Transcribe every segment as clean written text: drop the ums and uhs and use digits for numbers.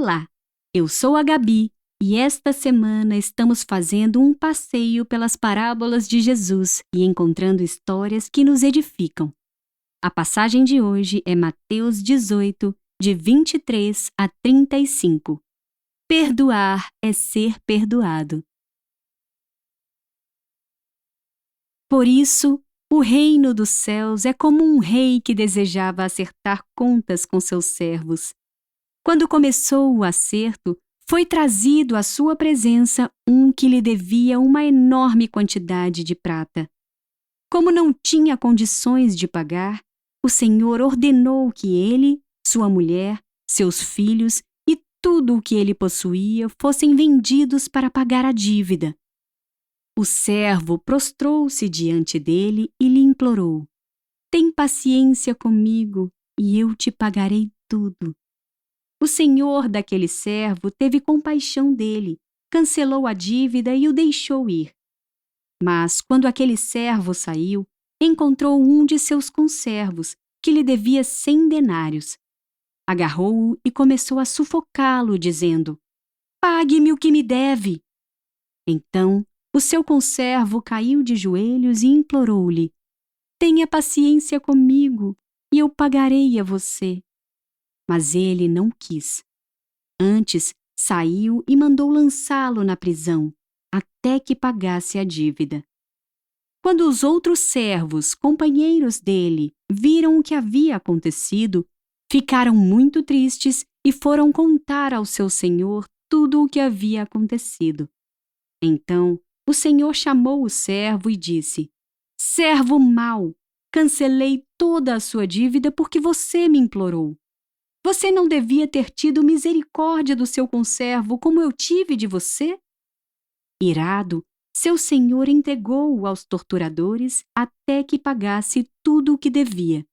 Olá, eu sou a Gabi e esta semana estamos fazendo um passeio pelas parábolas de Jesus e encontrando histórias que nos edificam. A passagem de hoje é Mateus 18, de 23 a 35. Perdoar é ser perdoado. Por isso, o reino dos céus é como um rei que desejava acertar contas com seus servos. Quando começou o acerto, foi trazido à sua presença um que lhe devia uma enorme quantidade de prata. Como não tinha condições de pagar, o Senhor ordenou que ele, sua mulher, seus filhos e tudo o que ele possuía fossem vendidos para pagar a dívida. O servo prostrou-se diante dele e lhe implorou: "Tem paciência comigo e eu te pagarei tudo." O senhor daquele servo teve compaixão dele, cancelou a dívida e o deixou ir. Mas, quando aquele servo saiu, encontrou um de seus conservos, que lhe devia 100 denários. Agarrou-o e começou a sufocá-lo, dizendo: "Pague-me o que me deve." Então, o seu conservo caiu de joelhos e implorou-lhe: "Tenha paciência comigo e eu pagarei a você." Mas ele não quis. Antes, saiu e mandou lançá-lo na prisão, até que pagasse a dívida. Quando os outros servos, companheiros dele, viram o que havia acontecido, ficaram muito tristes e foram contar ao seu senhor tudo o que havia acontecido. Então, o senhor chamou o servo e disse: "Servo mau, cancelei toda a sua dívida porque você me implorou. Você não devia ter tido misericórdia do seu conservo como eu tive de você?" Irado, seu senhor entregou-o aos torturadores até que pagasse tudo o que devia.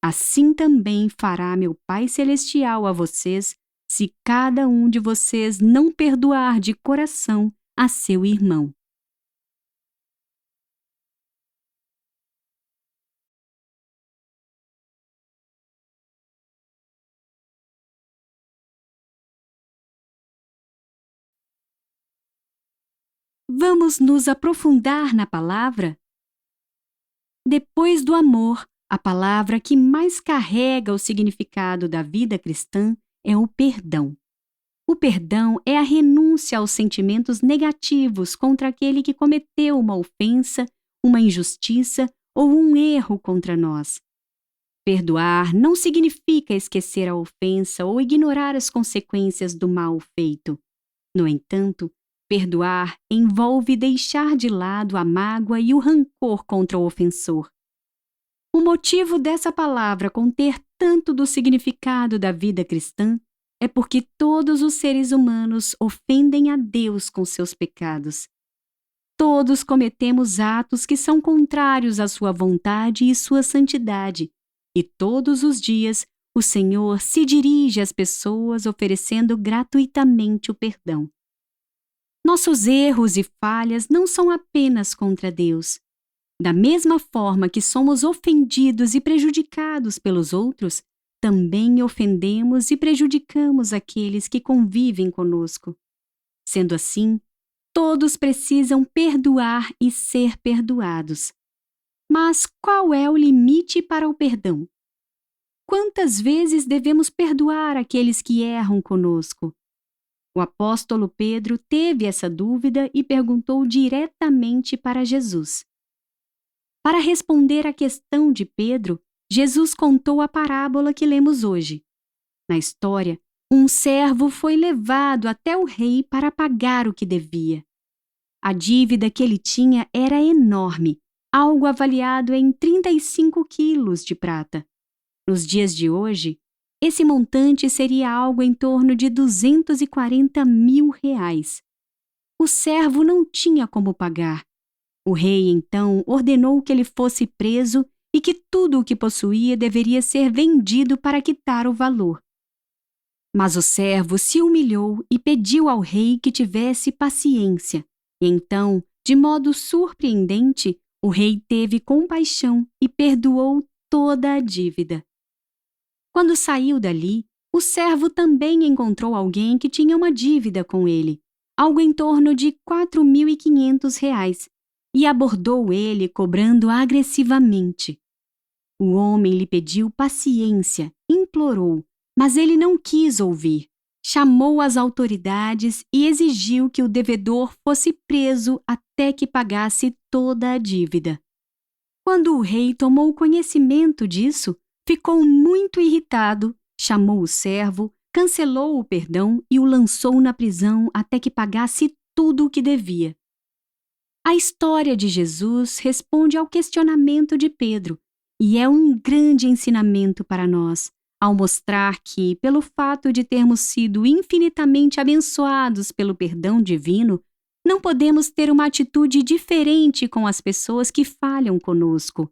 Assim também fará meu Pai Celestial a vocês, se cada um de vocês não perdoar de coração a seu irmão. Vamos nos aprofundar na palavra? Depois do amor, a palavra que mais carrega o significado da vida cristã é o perdão. O perdão é a renúncia aos sentimentos negativos contra aquele que cometeu uma ofensa, uma injustiça ou um erro contra nós. Perdoar não significa esquecer a ofensa ou ignorar as consequências do mal feito. No entanto, perdoar envolve deixar de lado a mágoa e o rancor contra o ofensor. O motivo dessa palavra conter tanto do significado da vida cristã é porque todos os seres humanos ofendem a Deus com seus pecados. Todos cometemos atos que são contrários à sua vontade e sua santidade, e todos os dias o Senhor se dirige às pessoas oferecendo gratuitamente o perdão. Nossos erros e falhas não são apenas contra Deus. Da mesma forma que somos ofendidos e prejudicados pelos outros, também ofendemos e prejudicamos aqueles que convivem conosco. Sendo assim, todos precisam perdoar e ser perdoados. Mas qual é o limite para o perdão? Quantas vezes devemos perdoar aqueles que erram conosco? O apóstolo Pedro teve essa dúvida e perguntou diretamente para Jesus. Para responder à questão de Pedro, Jesus contou a parábola que lemos hoje. Na história, um servo foi levado até o rei para pagar o que devia. A dívida que ele tinha era enorme, algo avaliado em 35 quilos de prata. Nos dias de hoje, esse montante seria algo em torno de 240 mil reais. O servo não tinha como pagar. O rei, então, ordenou que ele fosse preso e que tudo o que possuía deveria ser vendido para quitar o valor. Mas o servo se humilhou e pediu ao rei que tivesse paciência. E então, de modo surpreendente, o rei teve compaixão e perdoou toda a dívida. Quando saiu dali, o servo também encontrou alguém que tinha uma dívida com ele, algo em torno de R$ 4.500, e abordou ele cobrando agressivamente. O homem lhe pediu paciência, implorou, mas ele não quis ouvir. Chamou as autoridades e exigiu que o devedor fosse preso até que pagasse toda a dívida. Quando o rei tomou conhecimento disso, ficou muito irritado, chamou o servo, cancelou o perdão e o lançou na prisão até que pagasse tudo o que devia. A história de Jesus responde ao questionamento de Pedro e é um grande ensinamento para nós, ao mostrar que, pelo fato de termos sido infinitamente abençoados pelo perdão divino, não podemos ter uma atitude diferente com as pessoas que falham conosco.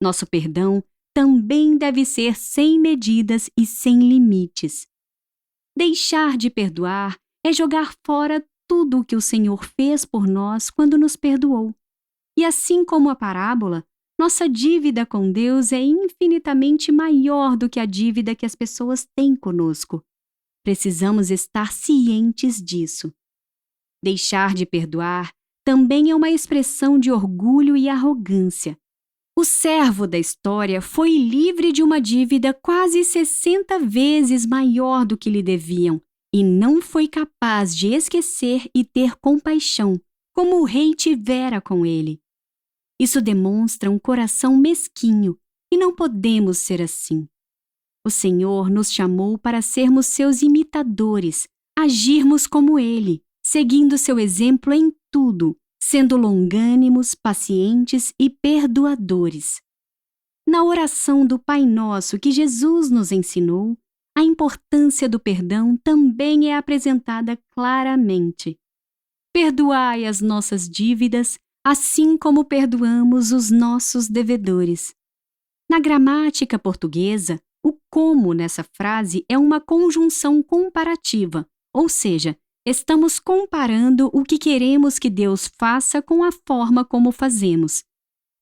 Nosso perdão também deve ser sem medidas e sem limites. Deixar de perdoar é jogar fora tudo o que o Senhor fez por nós quando nos perdoou. E assim como a parábola, nossa dívida com Deus é infinitamente maior do que a dívida que as pessoas têm conosco. Precisamos estar cientes disso. Deixar de perdoar também é uma expressão de orgulho e arrogância. O servo da história foi livre de uma dívida quase 60 vezes maior do que lhe deviam e não foi capaz de esquecer e ter compaixão, como o rei tivera com ele. Isso demonstra um coração mesquinho e não podemos ser assim. O Senhor nos chamou para sermos seus imitadores, agirmos como Ele, seguindo seu exemplo em tudo, sendo longânimos, pacientes e perdoadores. Na oração do Pai Nosso que Jesus nos ensinou, a importância do perdão também é apresentada claramente. Perdoai as nossas dívidas, assim como perdoamos os nossos devedores. Na gramática portuguesa, o como nessa frase é uma conjunção comparativa, ou seja, estamos comparando o que queremos que Deus faça com a forma como fazemos.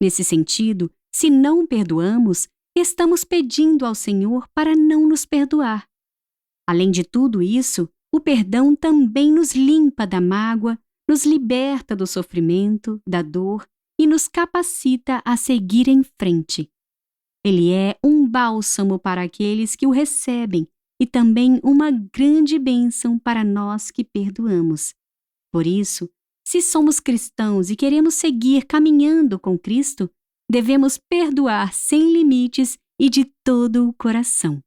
Nesse sentido, se não perdoamos, estamos pedindo ao Senhor para não nos perdoar. Além de tudo isso, o perdão também nos limpa da mágoa, nos liberta do sofrimento, da dor e nos capacita a seguir em frente. Ele é um bálsamo para aqueles que o recebem e também uma grande bênção para nós que perdoamos. Por isso, se somos cristãos e queremos seguir caminhando com Cristo, devemos perdoar sem limites e de todo o coração.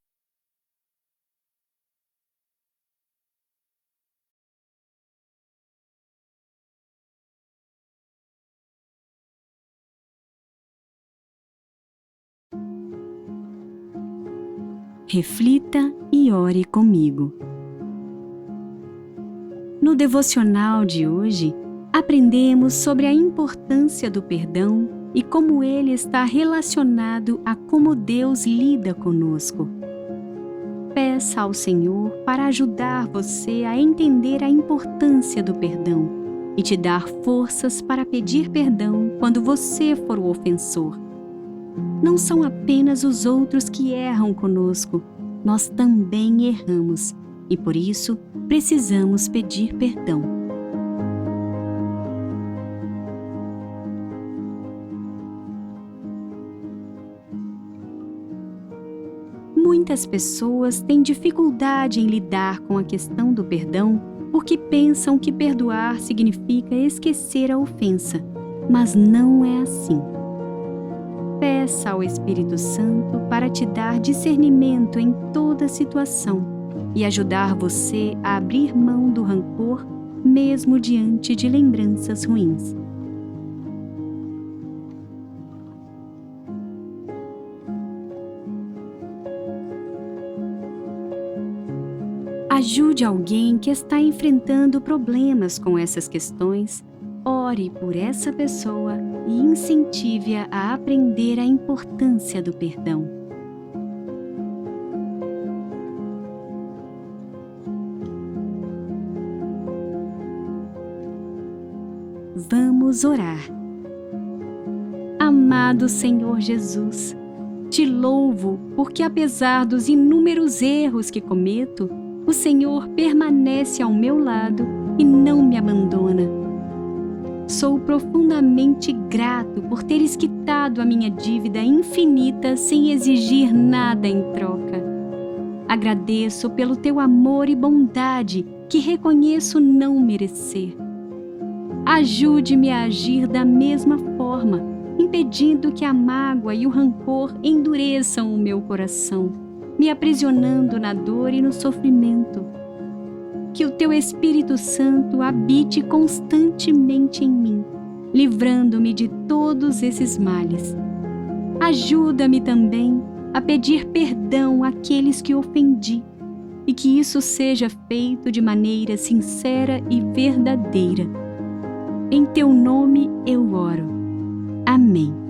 Reflita e ore comigo. No devocional de hoje, aprendemos sobre a importância do perdão e como ele está relacionado a como Deus lida conosco. Peça ao Senhor para ajudar você a entender a importância do perdão e te dar forças para pedir perdão quando você for o ofensor. Não são apenas os outros que erram conosco, nós também erramos e por isso precisamos pedir perdão. Muitas pessoas têm dificuldade em lidar com a questão do perdão porque pensam que perdoar significa esquecer a ofensa, mas não é assim. Peça ao Espírito Santo para te dar discernimento em toda situação e ajudar você a abrir mão do rancor, mesmo diante de lembranças ruins. Ajude alguém que está enfrentando problemas com essas questões. Ore por essa pessoa e incentive-a a aprender a importância do perdão. Vamos orar. Amado Senhor Jesus, Te louvo porque, apesar dos inúmeros erros que cometo, o Senhor permanece ao meu lado e não me abandona. Sou profundamente grato por teres quitado a minha dívida infinita sem exigir nada em troca. Agradeço pelo teu amor e bondade que reconheço não merecer. Ajude-me a agir da mesma forma, impedindo que a mágoa e o rancor endureçam o meu coração, me aprisionando na dor e no sofrimento. Que o teu Espírito Santo habite constantemente em mim, livrando-me de todos esses males. Ajuda-me também a pedir perdão àqueles que ofendi, e que isso seja feito de maneira sincera e verdadeira. Em teu nome eu oro. Amém.